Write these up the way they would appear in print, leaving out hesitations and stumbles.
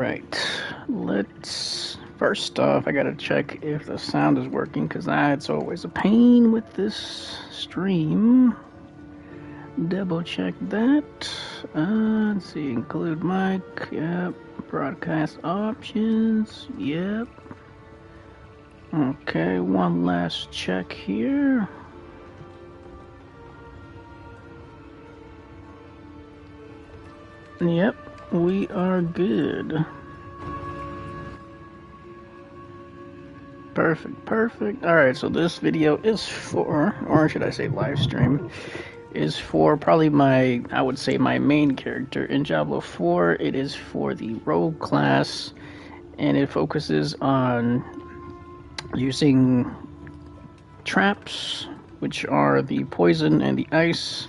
Right. Let's first off, I gotta check if the sound is working because that's always a pain with this stream. Double check that. Let's see, include mic. Yep. Broadcast options. Yep. Okay, one last check here. Yep, we are good. Perfect. Alright, so this video is for, or should I say live stream, is for probably I would say my main character in Diablo 4. It is for the rogue class, and it focuses on using traps, which are the poison and the ice,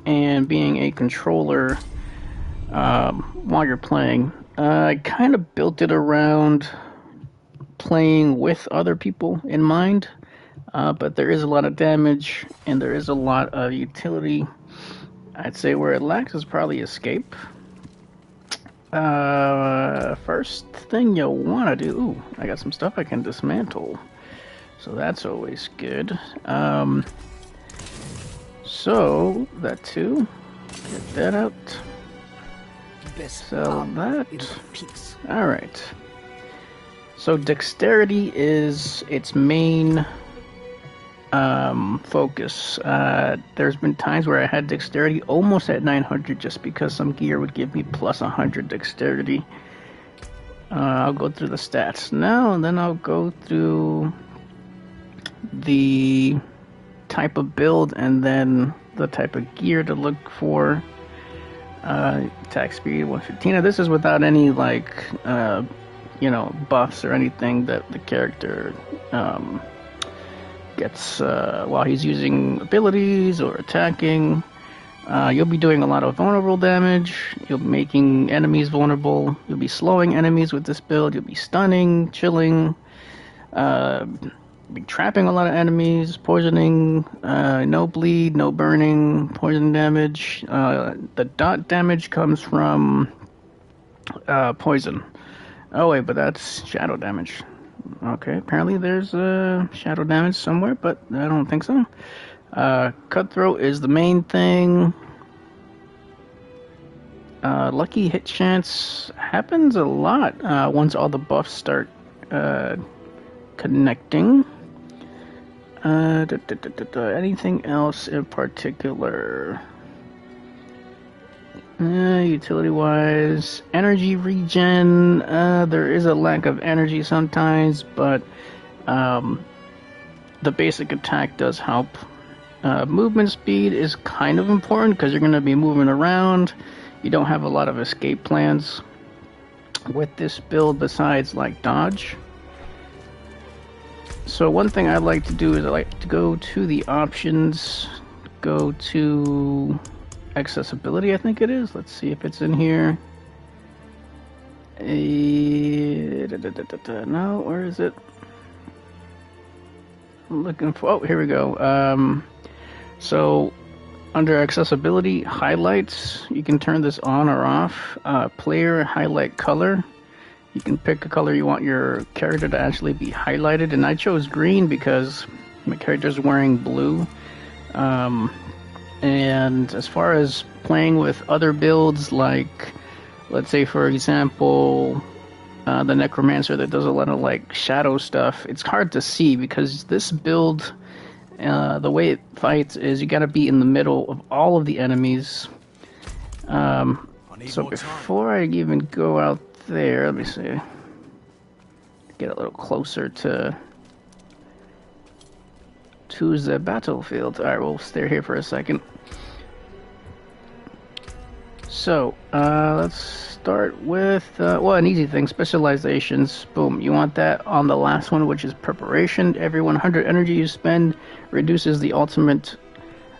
and being a controller while you're playing. I kind of built it around playing with other people in mind, but there is a lot of damage and there is a lot of utility. I'd say where it lacks is probably escape. First thing you'll want to do, ooh, I got some stuff I can dismantle, so that's always good. So that too, get that out. Sell that. Alright. So dexterity is its main focus. There's been times where I had dexterity almost at 900 just because some gear would give me plus 100 dexterity. I'll go through the stats now, and then I'll go through the type of build and then the type of gear to look for. Attack speed 115. Now this is without any like buffs or anything that the character gets while he's using abilities or attacking. You'll be doing a lot of vulnerable damage. You'll be making enemies vulnerable. You'll be slowing enemies with this build. You'll be stunning, chilling, be trapping a lot of enemies, poisoning, no bleed, no burning, poison damage. The dot damage comes from poison. Oh wait, but that's shadow damage. Okay, apparently there's shadow damage somewhere, but I don't think so. Cutthroat is the main thing. Lucky hit chance happens a lot once all the buffs start connecting. Anything else in particular? Utility-wise, energy regen. There is a lack of energy sometimes, but the basic attack does help. Movement speed is kind of important because you're going to be moving around. You don't have a lot of escape plans with this build besides like dodge. So one thing I like to do is I like to go to the options, go to accessibility, I think it is. Let's see if it's in here. No, where is it? I'm looking for, oh, here we go. So under accessibility, highlights, you can turn this on or off. Player highlight color. You can pick a color you want your character to actually be highlighted, and I chose green because my character's wearing blue. And as far as playing with other builds, like, let's say for example, the Necromancer that does a lot of like shadow stuff, it's hard to see because this build, the way it fights is you gotta be in the middle of all of the enemies. So before I even go out there, let me see, get a little closer to the battlefield. Alright, we'll stay here for a second. So let's start with an easy thing, specializations. Boom, you want that on the last one, which is preparation. Every 100 energy you spend reduces the ultimate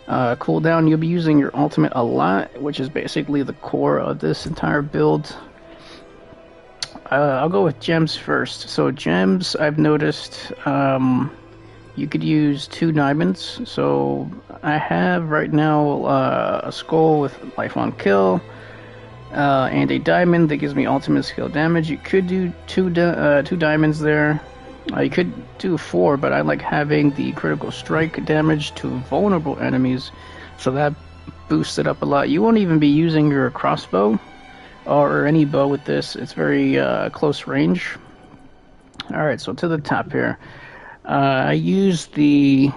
cooldown. You'll be using your ultimate a lot, which is basically the core of this entire build. I'll go with gems first. So gems, I've noticed you could use 2 diamonds. So I have right now a skull with life on kill, and a diamond that gives me ultimate skill damage. You could do two diamonds there. You could do 4, but I like having the critical strike damage to vulnerable enemies, so that boosts it up a lot. You won't even be using your crossbow or any bow with this. It's very close range. Alright, so to the top here. I use the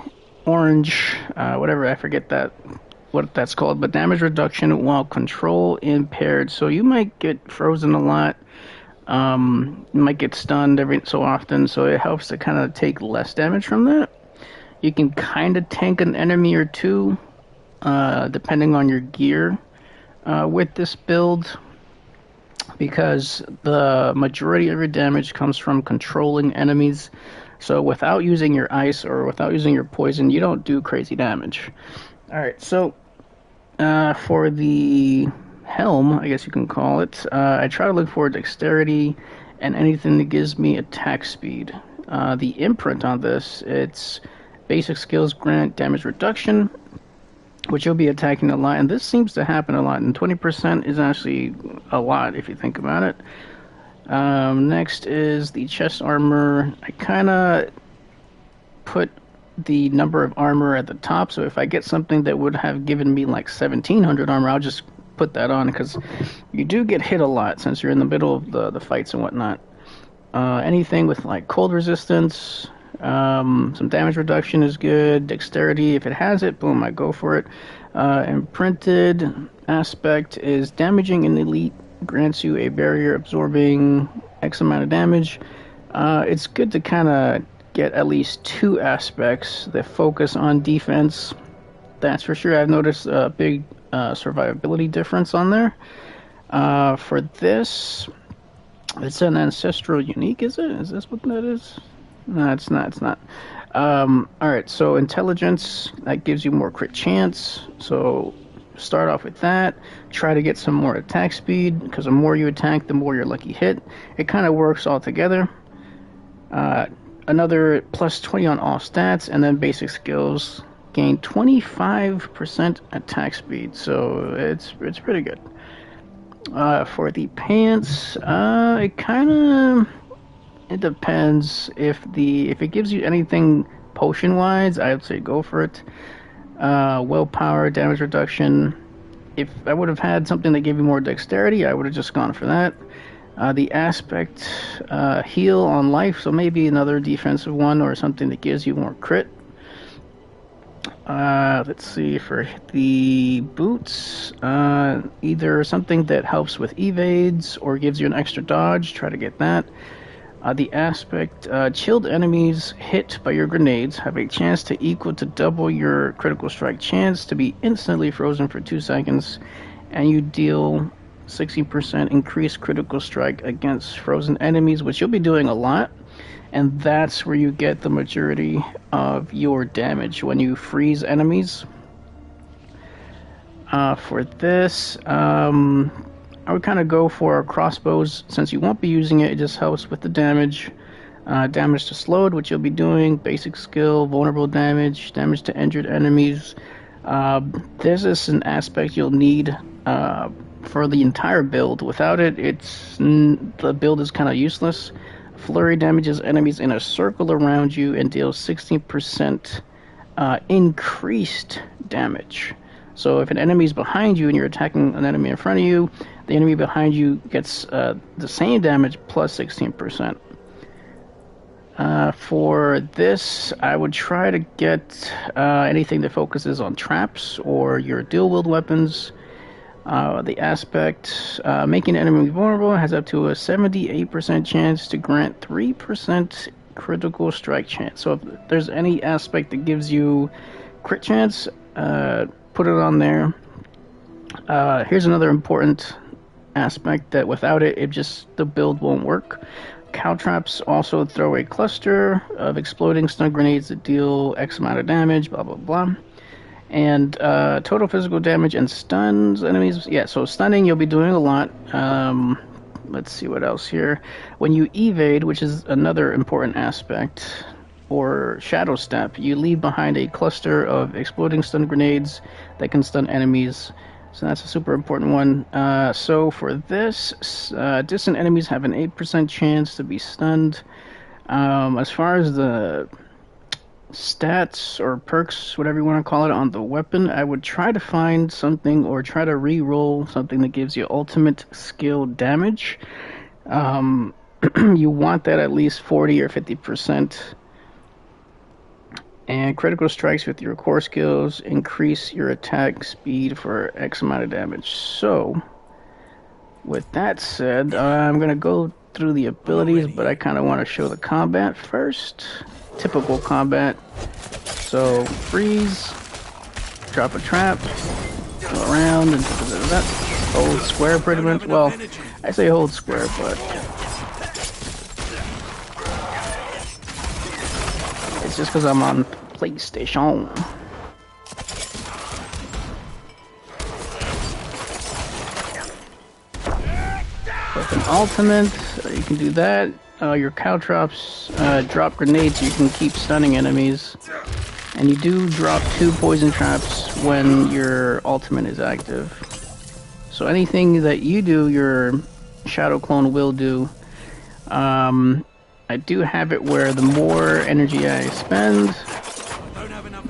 orange, whatever, I forget what that's called, but damage reduction while control impaired. So you might get frozen a lot. You might get stunned every so often, so it helps to kind of take less damage from that. You can kind of tank an enemy or two, depending on your gear, with this build, because the majority of your damage comes from controlling enemies. So without using your ice or without using your poison, you don't do crazy damage. Alright, so for the helm, I guess you can call it, I try to look for dexterity and anything that gives me attack speed. The imprint on this, it's basic skills grant damage reduction, which you'll be attacking a lot, and this seems to happen a lot, and 20% is actually a lot if you think about it. Next is the chest armor. I kind of put the number of armor at the top, so if I get something that would have given me like 1700 armor, I'll just put that on, because you do get hit a lot since you're in the middle of the fights and whatnot. Anything with like cold resistance, some damage reduction is good. Dexterity, if it has it, boom, I go for it. Imprinted aspect is damaging an elite, grants you a barrier absorbing X amount of damage. It's good to kind of get at least 2 aspects that focus on defense. That's for sure. I've noticed a big survivability difference on there. For this, it's an ancestral unique, is it? Is this what that is? No, it's not. It's not. Alright, so intelligence, that gives you more crit chance. So start off with that. Try to get some more attack speed, because the more you attack, the more your lucky hit. It kind of works all together. Another plus 20 on all stats, and then basic skills gain 25% attack speed, so it's pretty good. For the pants, it depends. If it gives you anything potion wise, I would say go for it. Willpower, damage reduction. If I would have had something that gave you more dexterity, I would have just gone for that. The aspect, heal on life, so maybe another defensive one or something that gives you more crit. Let's see, for the boots, either something that helps with evades or gives you an extra dodge, try to get that. The aspect, chilled enemies hit by your grenades have a chance to equal to double your critical strike chance to be instantly frozen for 2 seconds, and you deal 60% increased critical strike against frozen enemies, which you'll be doing a lot, and that's where you get the majority of your damage when you freeze enemies. For this, I would kind of go for crossbows. Since you won't be using it, it just helps with the damage. Damage to slowed, which you'll be doing. Basic skill, vulnerable damage, damage to injured enemies. This is an aspect you'll need for the entire build. Without it, the build is kind of useless. Flurry damages enemies in a circle around you and deals 16% increased damage. So if an enemy is behind you and you're attacking an enemy in front of you, the enemy behind you gets the same damage plus 16%. For this, I would try to get anything that focuses on traps or your dual wield weapons. The aspect, making an enemy vulnerable has up to a 78% chance to grant 3% critical strike chance. So if there's any aspect that gives you crit chance, put it on there. Here's another important aspect that without it, the build won't work. Caltrops also throw a cluster of exploding stun grenades that deal X amount of damage, blah, blah, blah. And total physical damage and stuns enemies. Yeah, so stunning you'll be doing a lot. Let's see what else here. When you evade, which is another important aspect, or shadow step, you leave behind a cluster of exploding stun grenades that can stun enemies. So that's a super important one. So for this, distant enemies have an 8% chance to be stunned. As far as the stats or perks, whatever you want to call it, on the weapon, I would try to find something or try to re-roll something that gives you ultimate skill damage. You want that at least 40 or 50%. And critical strikes with your core skills increase your attack speed for X amount of damage. So, with that said, I'm going to go through the abilities, but I kind of want to show the combat first. Typical combat. So, freeze, drop a trap, go around, and hold square pretty much. Well, I say hold square, but it's just because I'm on PlayStation. With an ultimate, you can do that. Your caltrops drop grenades, so you can keep stunning enemies. And you do drop 2 poison traps when your ultimate is active. So anything that you do, your shadow clone will do. I do have it where the more energy I spend,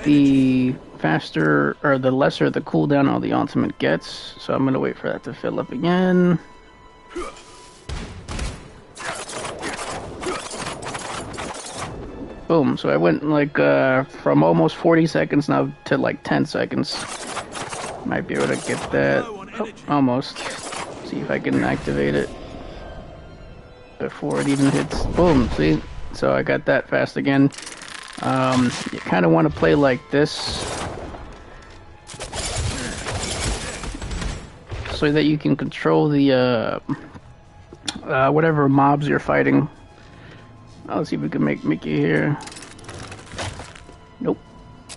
the faster or the lesser the cooldown of the ultimate gets. So I'm gonna wait for that to fill up again. Boom, so I went like from almost 40 seconds now to like 10 seconds. Might be able to get that. Oh, almost. See if I can activate it before it even hits. Boom, see? So I got that fast again. You kind of want to play like this so that you can control the whatever mobs you're fighting. Let's see if we can make Mickey here. Nope.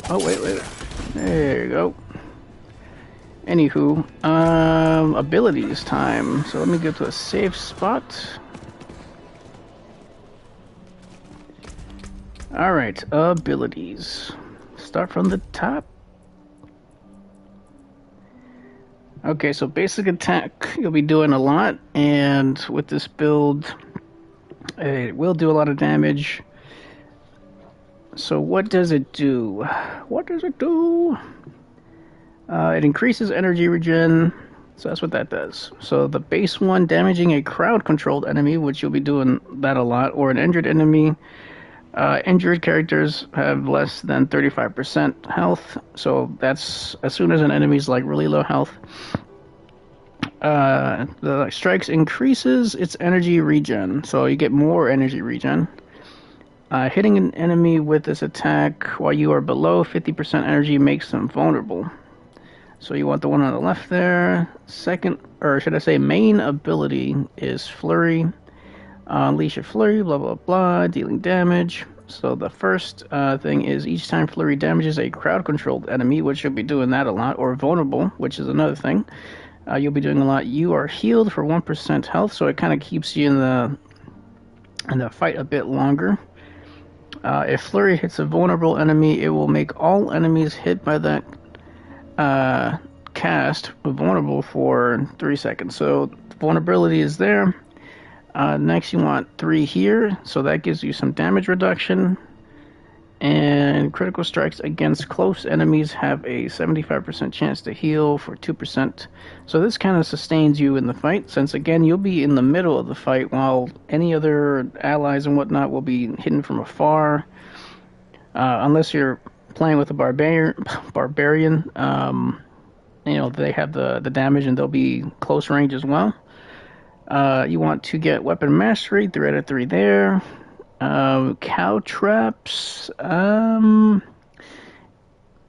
Oh, wait. There you go. Anywho, abilities time. So let me go to a safe spot. Alright, abilities. Start from the top. Okay, so basic attack, you'll be doing a lot, and with this build, it will do a lot of damage. So what does it do? It increases energy regen, so that's what that does. So the base one, damaging a crowd-controlled enemy, which you'll be doing that a lot, or an injured enemy. Injured characters have less than 35% health, so that's as soon as an enemy's like really low health. The strikes increases its energy regen, so you get more energy regen. Hitting an enemy with this attack while you are below 50% energy makes them vulnerable. So you want the one on the left there. Second, or should I say main ability is Flurry. Unleash a Flurry, blah blah blah, dealing damage. So the first thing is each time Flurry damages a crowd-controlled enemy, which you'll be doing that a lot, or vulnerable, which is another thing. You'll be doing a lot. You are healed for 1% health, so it kind of keeps you in the fight a bit longer. If Flurry hits a vulnerable enemy, it will make all enemies hit by that cast vulnerable for 3 seconds. So vulnerability is there. Next, you want 3 here, so that gives you some damage reduction. And critical strikes against close enemies have a 75% chance to heal for 2%. So this kind of sustains you in the fight, since again, you'll be in the middle of the fight while any other allies and whatnot will be hidden from afar. Unless you're playing with a barbarian, you know, they have the damage and they'll be close range as well. You want to get weapon mastery, 3 out of 3 there. Cow traps,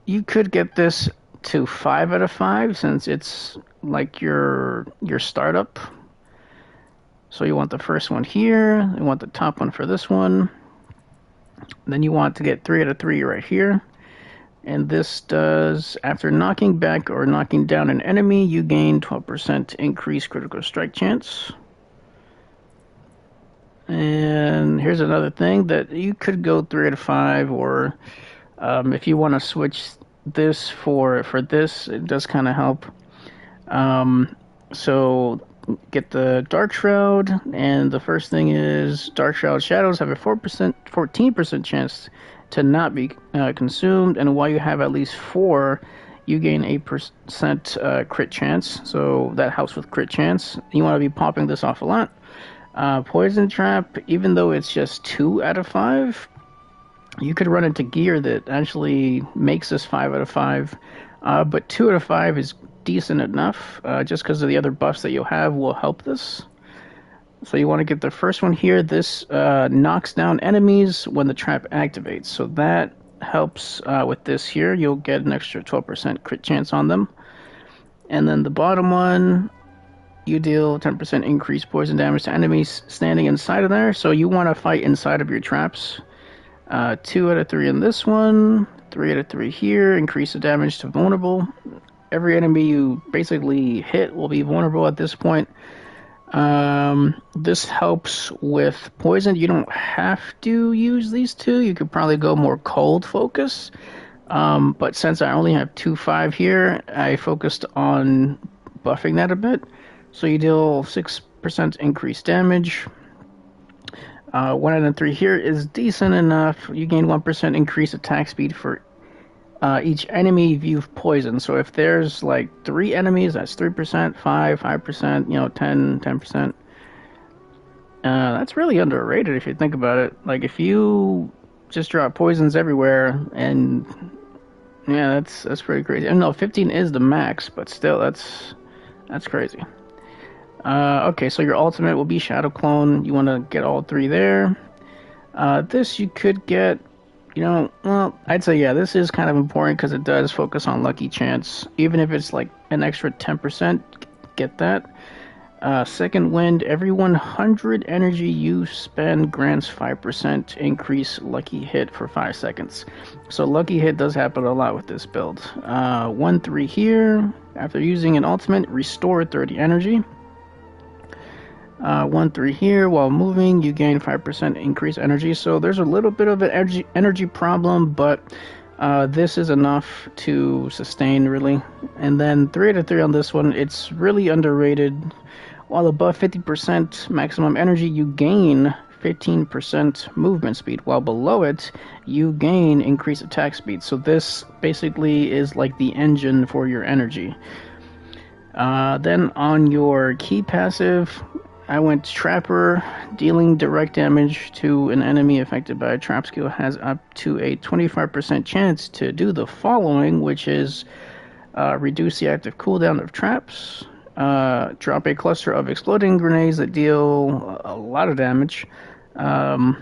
you could get this to 5 out of 5 since it's like your startup. So you want the first one here, you want the top one for this one. Then you want to get 3 out of 3 right here. And this does, after knocking back or knocking down an enemy, you gain 12% increased critical strike chance. And here's another thing that you could go 3 out of 5, or if you want to switch this for this, it does kind of help. So get the Dark Shroud, and the first thing is Dark Shroud shadows have a 14% chance to not be consumed, and while you have at least 4, you gain 8% crit chance, so that helps with crit chance. You want to be popping this off a lot. Poison Trap, even though it's just 2 out of 5, you could run into gear that actually makes this 5 out of 5, but 2 out of 5 is decent enough, just because of the other buffs that you'll have will help this. So you want to get the first one here. This knocks down enemies when the trap activates, so that helps with this here. You'll get an extra 12% crit chance on them. And then the bottom one, you deal 10% increased poison damage to enemies standing inside of there, so you want to fight inside of your traps. 2 out of 3 in this one, 3 out of 3 here, increase the damage to vulnerable. Every enemy you basically hit will be vulnerable at this point. This helps with poison. You don't have to use these two. You could probably go more cold focus. But since I only have 2/5 here, I focused on buffing that a bit. So you deal 6% increased damage. 1 out of 3 here is decent enough. You gain 1% increased attack speed for each enemy you've poisoned. So if there's like 3 enemies, that's 3%, 5%, 10%. That's really underrated if you think about it. Like if you just drop poisons everywhere, and yeah, that's pretty crazy. I know 15 is the max, but still, that's crazy. Okay, so your ultimate will be Shadow Clone. You want to get all 3 there. This you could get, well, I'd say, yeah, this is kind of important because it does focus on lucky chance. Even if it's like an extra 10%, get that. Second Wind, every 100 energy you spend grants 5% increase lucky hit for 5 seconds. So lucky hit does happen a lot with this build. 1/3 here. After using an ultimate, restore 30 energy. 1/3 here. While moving, you gain 5% increased energy. So there's a little bit of an energy problem, but this is enough to sustain, really. And then 3 out of 3 on this one. It's really underrated. While above 50% maximum energy, you gain 15% movement speed. While below it, you gain increased attack speed. So this basically is like the engine for your energy. Then on your key passive, I went Trapper. Dealing direct damage to an enemy affected by a trap skill has up to a 25% chance to do the following, which is reduce the active cooldown of traps, drop a cluster of exploding grenades that deal a lot of damage, and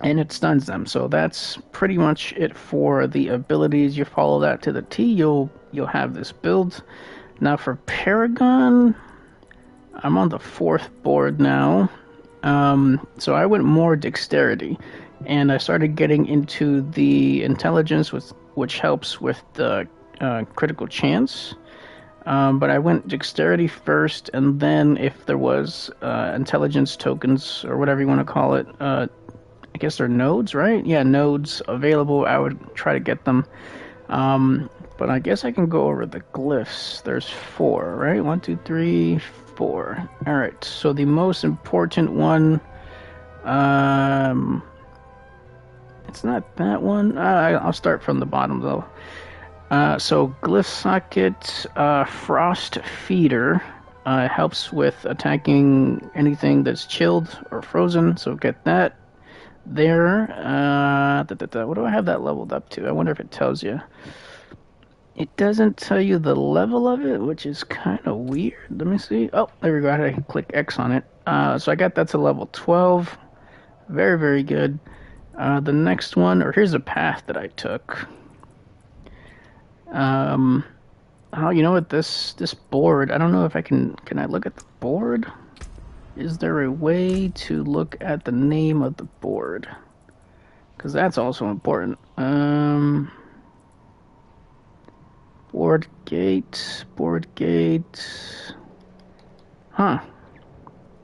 it stuns them. So that's pretty much it for the abilities. You follow that to the T, you'll have this build. Now for Paragon, I'm on the 4th board now, so I went more dexterity, and I started getting into the intelligence, which helps with the critical chance. But I went dexterity first, and then if there was intelligence tokens, or whatever you want to call it, I guess they're nodes, right? Yeah, nodes available, I would try to get them. But I guess I can go over the glyphs. There's 4, right? 1, 2, 3, 4. Alright, so the most important one, it's not that one. I'll start from the bottom, though. So Glyph Socket, Frost Feeder, helps with attacking anything that's chilled or frozen, so get that there. What do I have that leveled up to? I wonder if it tells you. It doesn't tell you the level of it, which is kind of weird. Let me see. Oh, there we go. I had to click X on it. So I got that to level 12. Very, very good. The next one, or here's a path that I took. Oh, you know what? This board, I don't know if I can I look at the board? Is there a way to look at the name of the board? Because that's also important. Board gate. Huh.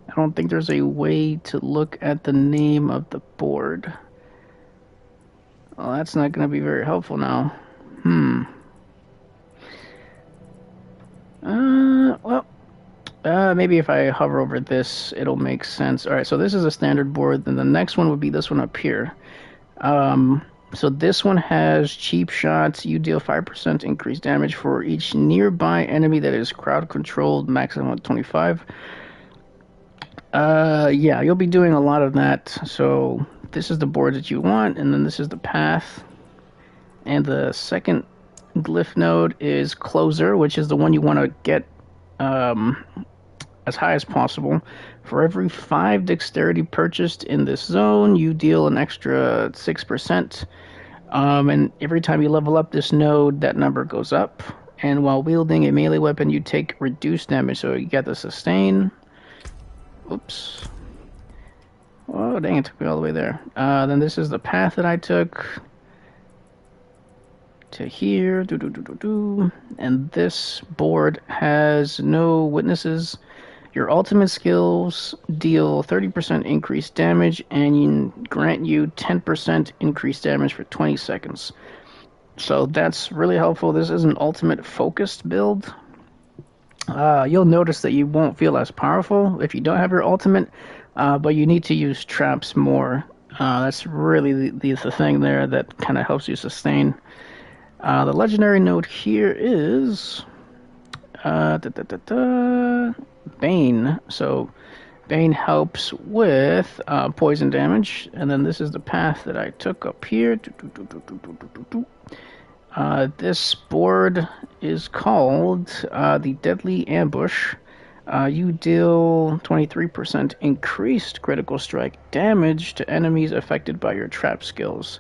I don't think there's a way to look at the name of the board. Well, that's not going to be very helpful now. Maybe if I hover over this, it'll make sense. All right, so this is a standard board. Then the next one would be this one up here. So this one has cheap shots. You deal 5% increased damage for each nearby enemy that is crowd controlled, maximum of 25. Yeah, you'll be doing a lot of that. So this is the board that you want, and then this is the path. And the second glyph node is closer, which is the one you want to get as high as possible. For every 5 dexterity purchased in this zone, you deal an extra 6%. And every time you level up this node, that number goes up. And while wielding a melee weapon, you take reduced damage. So you get the sustain. Oops. Oh, dang, it took me all the way there. Then this is the path that I took to here. And this board has no witnesses. Your ultimate skills deal 30% increased damage and grant you 10% increased damage for 20 seconds. So that's really helpful. This is an ultimate focused build. You'll notice that you won't feel as powerful if you don't have your ultimate, but you need to use traps more. That's really the thing there that kind of helps you sustain. The legendary node here is Bane. So Bane helps with poison damage, and then this is the path that I took up here. This board is called the Deadly Ambush. You deal 23% increased critical strike damage to enemies affected by your trap skills.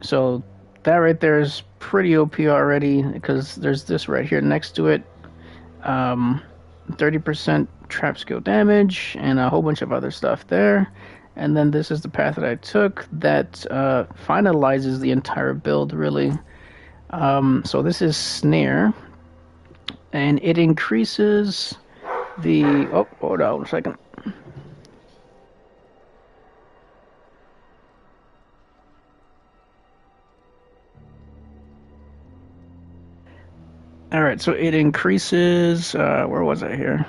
So that right there is pretty OP already, because there's this right here next to it. 30% trap skill damage and a whole bunch of other stuff there. And then this is the path that I took that finalizes the entire build, really. So this is Snare, and it increases the... Oh, hold on a second. Alright, so it increases... where was I here?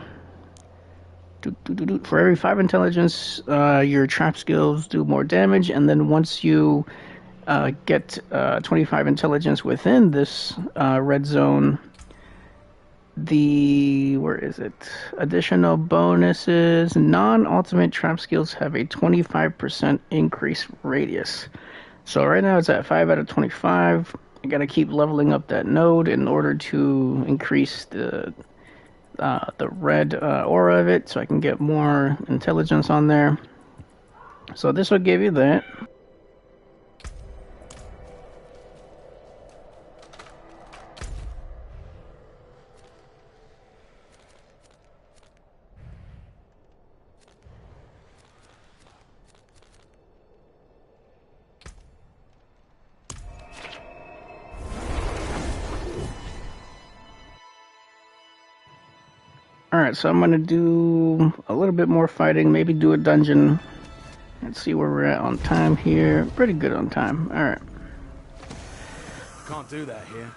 For every 5 intelligence, your trap skills do more damage, and then once you get 25 intelligence within this red zone, where is it? Additional bonuses. Non-ultimate trap skills have a 25% increase radius. So right now it's at 5 out of 25. I gotta keep leveling up that node in order to increase the red aura of it, so I can get more intelligence on there. So this will give you that. Alright, so I'm going to do a little bit more fighting, maybe do a dungeon. Let's see where we're at on time here. Pretty good on time. Alright. Can't do that here.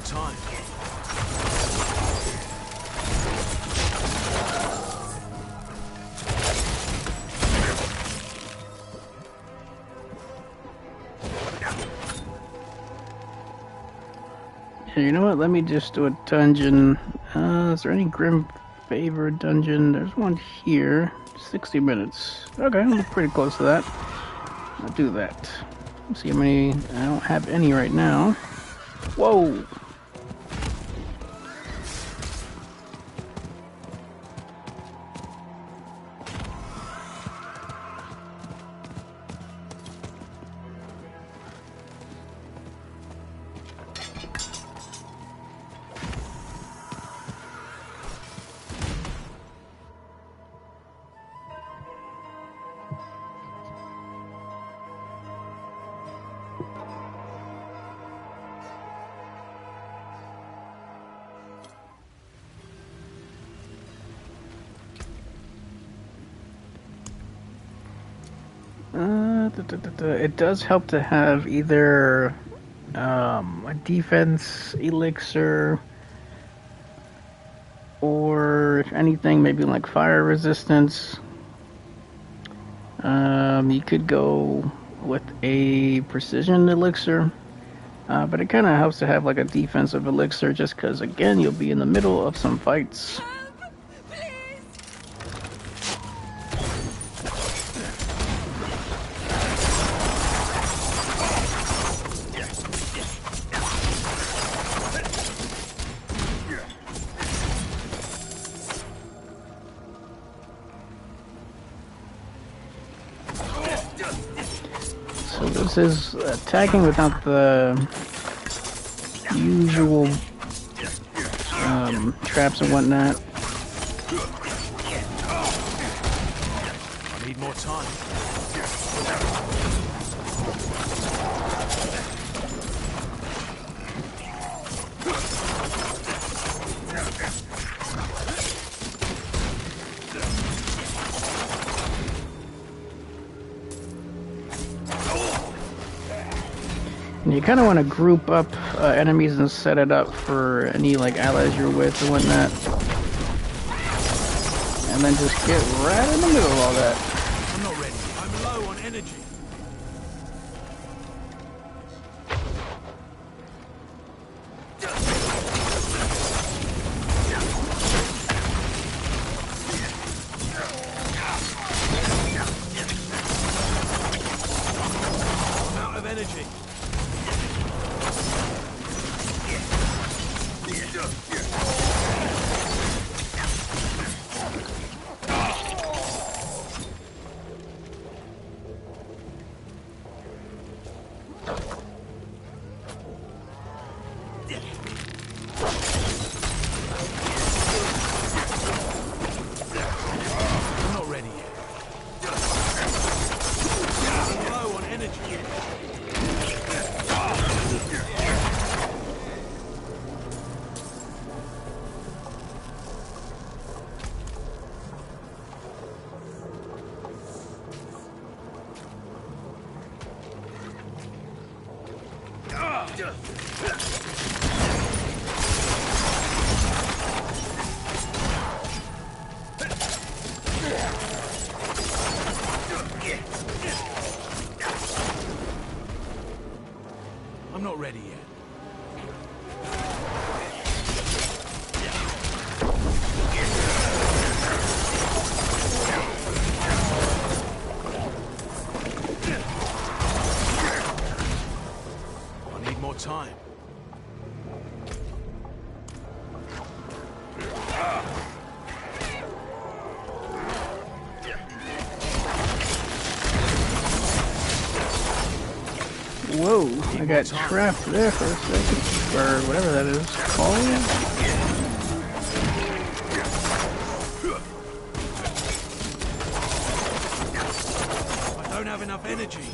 Time. Yeah, you know what? Let me just do a dungeon. Is there any Grim Favor dungeon? There's one here. 60 minutes. Okay, I'm pretty close to that. I'll do that. Let's see how many. I don't have any right now. Whoa! It does help to have either a defense elixir, or if anything, maybe like fire resistance. You could go with a precision elixir, but it kind of helps to have like a defensive elixir, just because again you'll be in the middle of some fights. So this is attacking without the usual traps and whatnot. I need more time. And you kind of want to group up enemies and set it up for any like allies you're with and whatnot. And then just get right in the middle of all that. I'm not ready. I'm low on energy. I'm out of energy. I'm not ready yet. I'm low on energy. I'm not ready yet. I need more time. Whoa, I got trapped there for a second. Or whatever that is called. I don't have enough energy.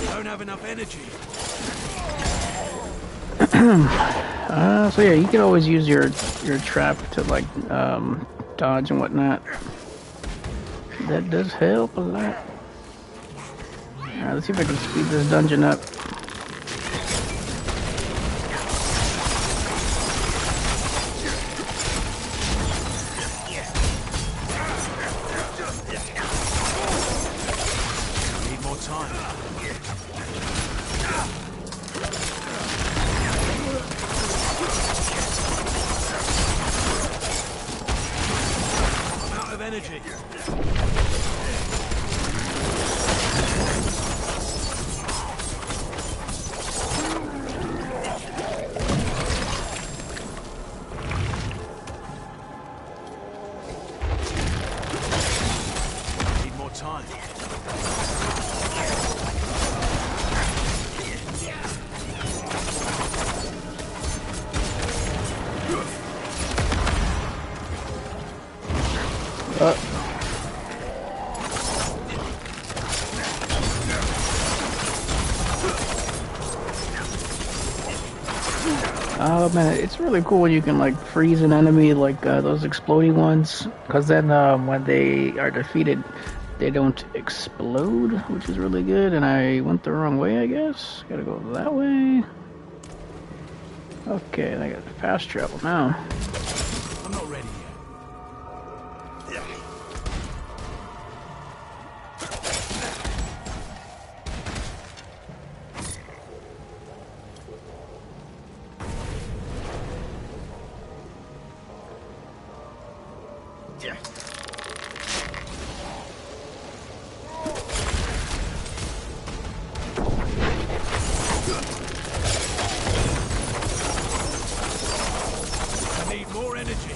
Don't have enough energy. So yeah, you can always use your trap to like dodge and whatnot. That does help a lot. Alright, let's see if I can speed this dungeon up. Need more time. Need more time. Oh man, it's really cool when you can like freeze an enemy like those exploding ones, because then when they are defeated, they don't explode, which is really good. And I went the wrong way, I guess. Gotta go that way. Okay, I got fast travel now. I'm not ready yet. I need more energy.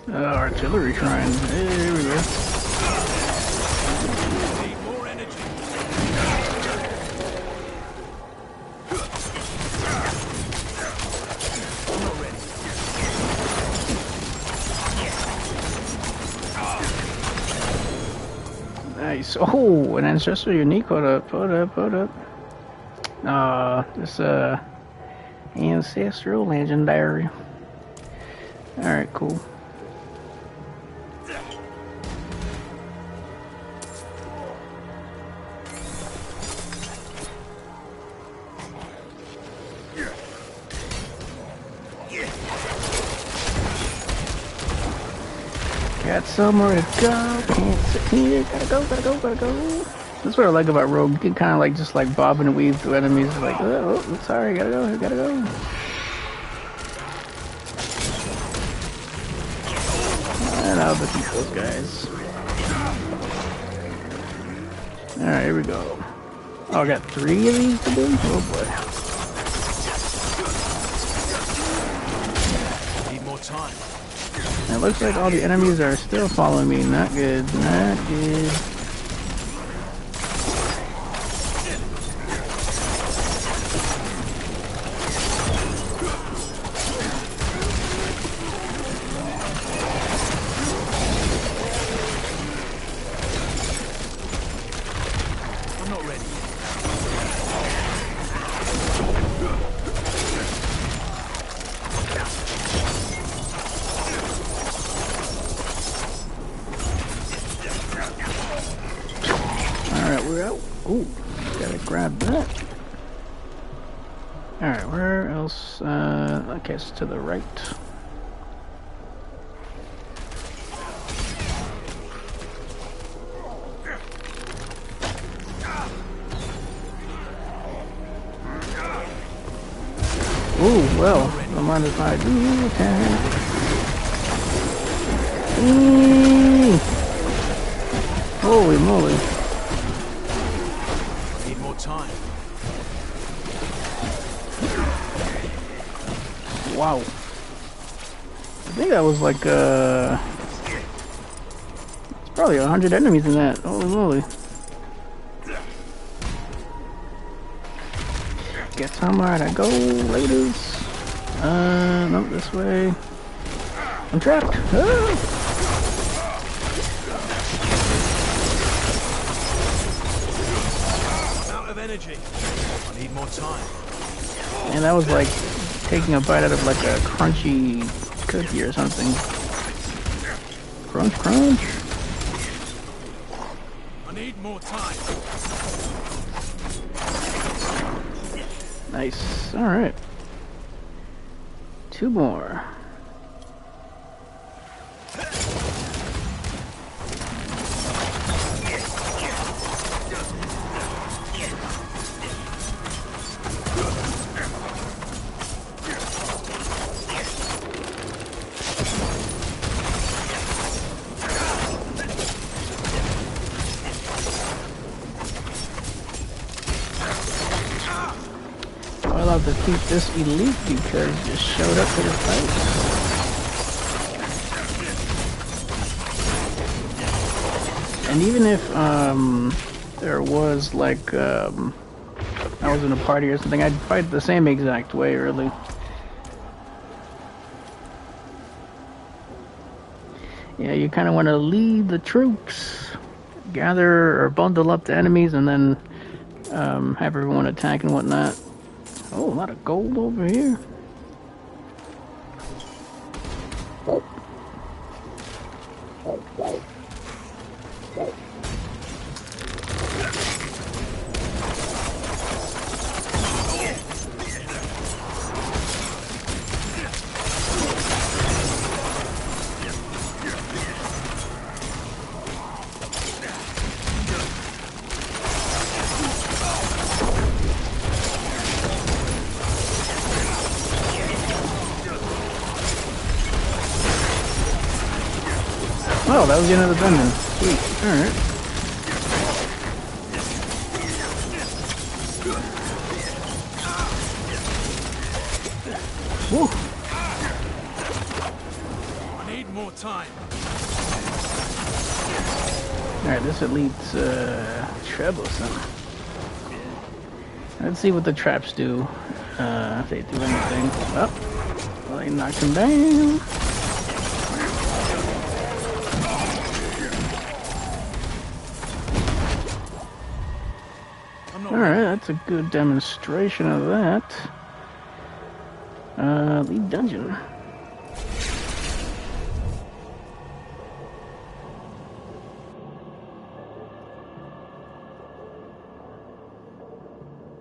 Artillery shrine. Hey, there we go. Need more energy. I'm not ready. Nice. Oh, an ancestral unique. Hold up, hold up, hold up. This ancestral legendary. Alright, cool. Got somewhere to go, can't sit here, gotta go, gotta go, gotta go. That's what I like about Rogue. You can kind of like just like bob and weave through enemies. Like, oh, sorry, gotta go, gotta go. And I'll defeat those guys. Alright, here we go. Oh, I got 3 of these to do? Oh I need more time. boy. It looks like all the enemies are still following me. Not good, not good. I'm not ready. Alright, we're out. Ooh, gotta grab that. Alright, where else? I guess to the right. Ooh, well, don't mind if I do. Holy moly. Need more time. Wow. I think that was like, it's probably 100 enemies in that. Holy moly. Guess somewhere to go, ladies. No, this way. I'm trapped. Ah! I'm out of energy. I need more time. And that was like taking a bite out of like a crunchy cookie or something. Crunch, crunch. I need more time. Nice. Alright. 2 more. I'll have to keep this elite because it just showed up to the fight. And even if there was like I was in a party or something, I'd fight the same exact way, really. Yeah, you kind of want to lead the troops, gather or bundle up the enemies, and then have everyone attack and whatnot. Oh, a lot of gold over here. Oh, that was the end of the dungeon. Sweet. Alright. Woo. I need more time. Alright, this elites troublesome. Let's see what the traps do. If they do anything. Oh, well, they knocked him down. Alright, that's a good demonstration of that. Lead dungeon.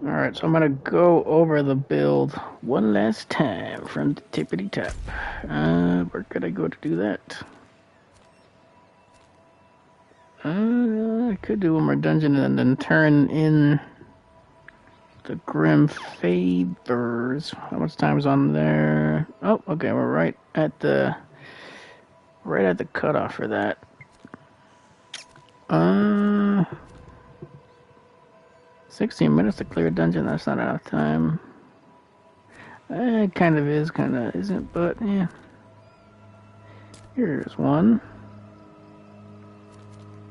Alright, so I'm gonna go over the build one last time from the tippity top. Where could I go to do that? I could do one more dungeon and then turn in the Grim Favors. How much time is on there? Oh, okay, we're right at the cutoff for that. 16 minutes to clear a dungeon, that's not enough time. It kind of is, kind of isn't, but yeah. Here's one.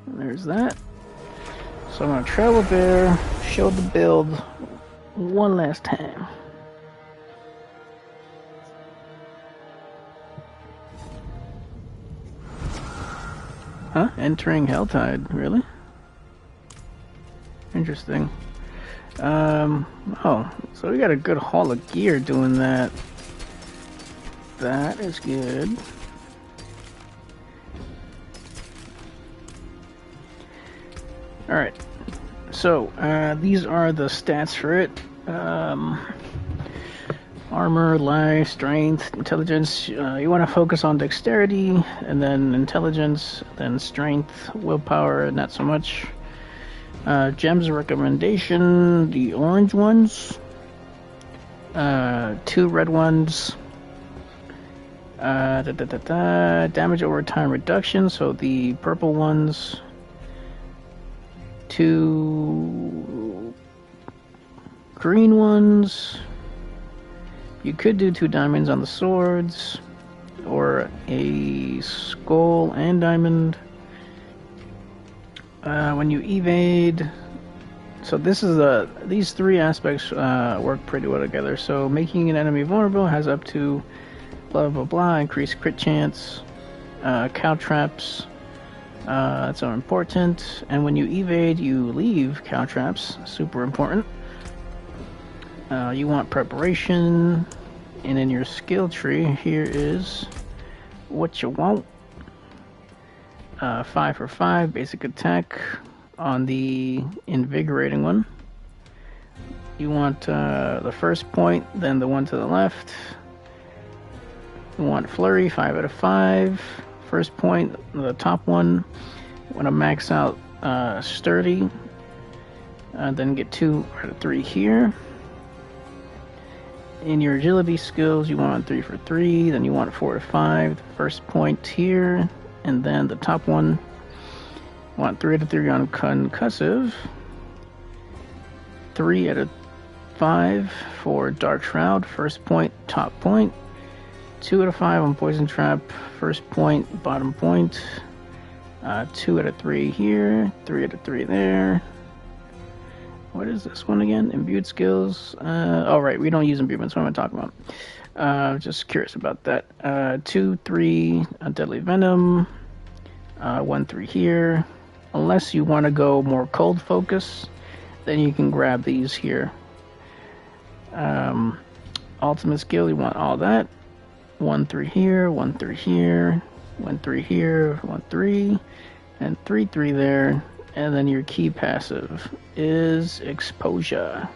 And there's that. So I'm gonna travel there, show the build one last time. Huh? Entering Helltide, really? Interesting. Oh, so we got a good haul of gear doing that. That is good. Alright, so these are the stats for it. Armor, life, strength, intelligence. You want to focus on dexterity, and then intelligence, then strength, willpower, not so much. Gems recommendation, the orange ones. 2 red ones. Damage over time reduction, so the purple ones. 2 green ones. You could do 2 diamonds on the swords, or a skull and diamond. When you evade, so this is these 3 aspects work pretty well together. So making an enemy vulnerable has up to blah blah blah, increased crit chance, cow traps. That's so important. And when you evade, you leave cow traps. Super important. You want preparation, and in your skill tree, here is what you want. 5 for 5, basic attack, on the invigorating one. You want the first point, then the one to the left. You want flurry, 5 out of 5. First point, the top one. You want to max out sturdy, then get 2 out of 3 here. In your agility skills, you want 3 for 3, then you want 4 to 5. The first point here, and then the top one. You want 3 out of 3 on concussive. 3 out of 5 for Dark Shroud, first point, top point. 2 out of 5 on Poison Trap, first point, bottom point. 2 out of 3 here, 3 out of 3 there. What is this one again? Imbued skills. Oh, right, we don't use imbuements. What am I talking about? Just curious about that. 2, 3, Deadly Venom. 1, 3 here. Unless you want to go more cold focus, then you can grab these here. Ultimate skill, you want all that. 1, 3 here, 1, 3 here, 1, 3 here, 1, 3, and 3, 3 there. And then your key passive is exposure.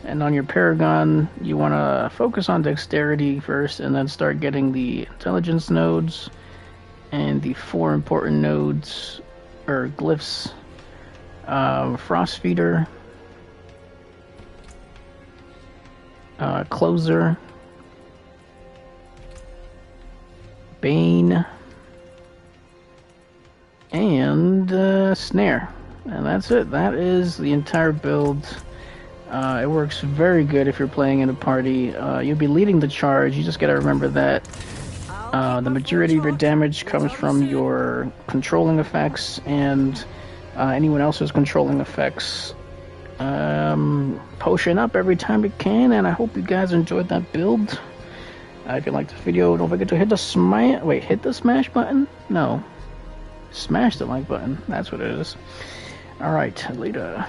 And on your Paragon, you want to focus on dexterity first and then start getting the intelligence nodes and the 4 important nodes or glyphs. Frost Feeder, Closer, Bane, and Snare. And that's it. That is the entire build. It works very good if you're playing in a party. You'll be leading the charge. You just gotta remember that the majority of your damage comes from your controlling effects, and anyone else's controlling effects potion up every time you can. And I hope you guys enjoyed that build. If you liked this video, don't forget to hit the smash button? No. Smash the like button. That's what it is. Alright, later.